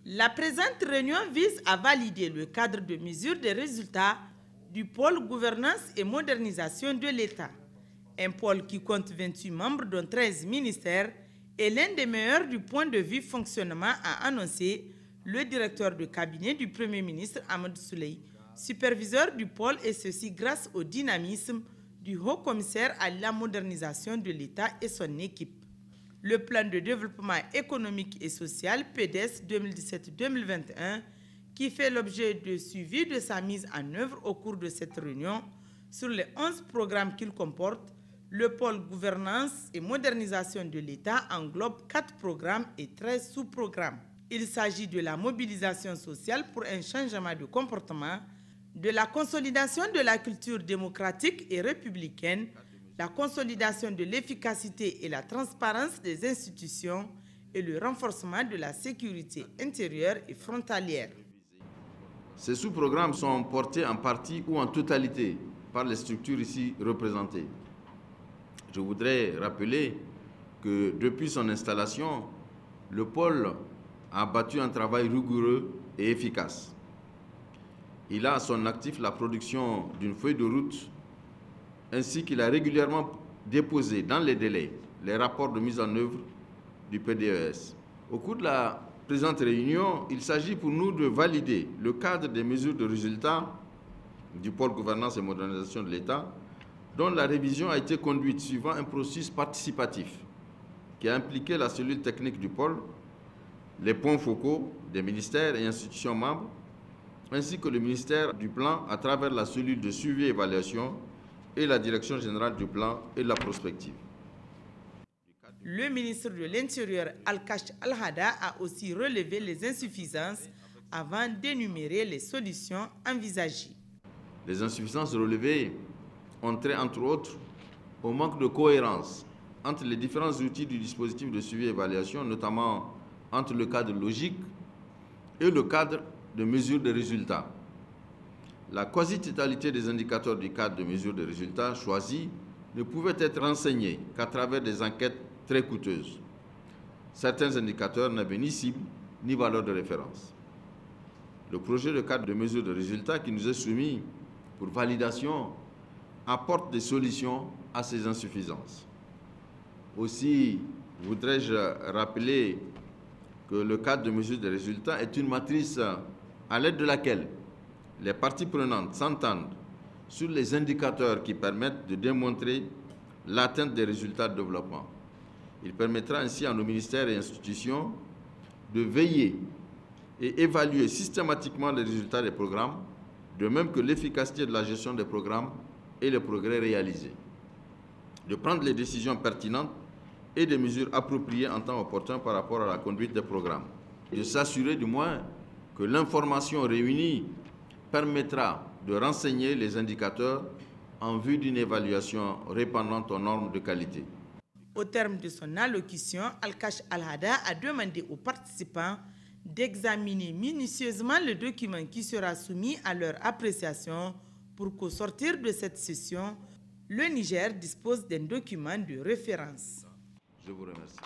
La présente réunion vise à valider le cadre de mesure des résultats du pôle gouvernance et modernisation de l'État. Un pôle qui compte 28 membres, dont 13 ministères, est l'un des meilleurs du point de vue fonctionnement, a annoncé le directeur de cabinet du Premier ministre Ahmed Souley, superviseur du pôle, et ceci grâce au dynamisme du haut-commissaire à la modernisation de l'État et son équipe. Le plan de développement économique et social PDS 2017-2021, qui fait l'objet de suivi de sa mise en œuvre au cours de cette réunion, sur les 11 programmes qu'il comporte, le pôle gouvernance et modernisation de l'État englobe 4 programmes et 13 sous-programmes. Il s'agit de la mobilisation sociale pour un changement de comportement, de la consolidation de la culture démocratique et républicaine, la consolidation de l'efficacité et la transparence des institutions et le renforcement de la sécurité intérieure et frontalière. Ces sous-programmes sont portés en partie ou en totalité par les structures ici représentées. Je voudrais rappeler que depuis son installation, le pôle a battu un travail rigoureux et efficace. Il a à son actif la production d'une feuille de route ainsi qu'il a régulièrement déposé dans les délais les rapports de mise en œuvre du PDES. Au cours de la présente réunion, il s'agit pour nous de valider le cadre des mesures de résultats du pôle gouvernance et modernisation de l'État, dont la révision a été conduite suivant un processus participatif qui a impliqué la cellule technique du pôle, les points focaux des ministères et institutions membres, ainsi que le ministère du Plan à travers la cellule de suivi et évaluation et la direction générale du plan et de la prospective. Le ministre de l'Intérieur, Al-Kash Al-Hada, a aussi relevé les insuffisances avant d'énumérer les solutions envisagées. Les insuffisances relevées ont trait, entre autres, au manque de cohérence entre les différents outils du dispositif de suivi et évaluation, notamment entre le cadre logique et le cadre de mesure des résultats. La quasi-totalité des indicateurs du cadre de mesure des résultats choisis ne pouvaient être renseignés qu'à travers des enquêtes très coûteuses. Certains indicateurs n'avaient ni cible ni valeur de référence. Le projet de cadre de mesure de résultats qui nous est soumis pour validation apporte des solutions à ces insuffisances. Aussi, voudrais-je rappeler que le cadre de mesure des résultats est une matrice à l'aide de laquelle les parties prenantes s'entendent sur les indicateurs qui permettent de démontrer l'atteinte des résultats de développement. Il permettra ainsi à nos ministères et institutions de veiller et évaluer systématiquement les résultats des programmes, de même que l'efficacité de la gestion des programmes et les progrès réalisés, de prendre les décisions pertinentes et des mesures appropriées en temps opportun par rapport à la conduite des programmes, et de s'assurer du moins que l'information réunie permettra de renseigner les indicateurs en vue d'une évaluation répondant aux normes de qualité. Au terme de son allocution, Al-Kash Al-Hada a demandé aux participants d'examiner minutieusement le document qui sera soumis à leur appréciation pour qu'au sortir de cette session, le Niger dispose d'un document de référence. Je vous remercie.